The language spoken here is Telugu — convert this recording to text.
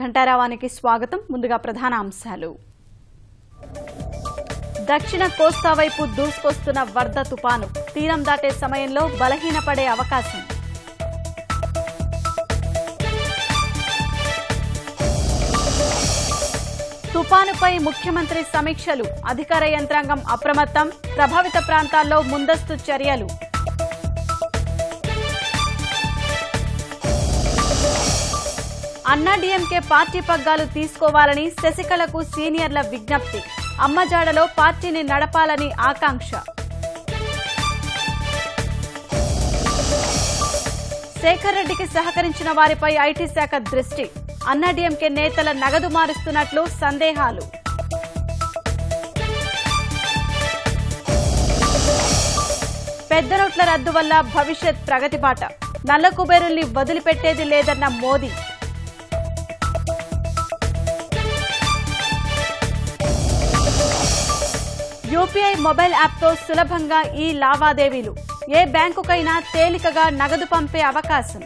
ఘంటారావానికి స్వాగతం. ముందుగా ప్రధాన అంశాలు. దక్షిణ కోస్తా వైపు దూసుకొస్తున్న వరద తుపాను తీరం దాటే సమయంలో బలహీనపడే అవకాశం. తుపానుపై ముఖ్యమంత్రి సమీక్షలు, అధికార యంత్రాంగం అప్రమత్తం, ప్రభావిత ప్రాంతాల్లో ముందస్తు చర్యలు. అన్నాడీఎంకే పార్టీ పగ్గాలు తీసుకోవాలని శశికళకు సీనియర్ల విజ్ఞప్తి, అమ్మజాడలో పార్టీని నడపాలని ఆకాంక్ష. శేఖర్ రెడ్డికి సహకరించిన వారిపై ఐటీ శాఖ దృష్టి, అన్నాడీఎంకే నేతల నగదు మారుస్తున్నట్లు సందేహాలు. పెద్ద నోట్ల రద్దు వల్ల భవిష్యత్ ప్రగతి బాట, నల్ల కుబేరుల్ని వదిలిపెట్టేది లేదన్న మోదీ. యూపీఐ మొబైల్ యాప్తో సులభంగా ఈ లావాదేవీలు, ఏ బ్యాంకుకైనా తేలికగా నగదు పంపే అవకాశం.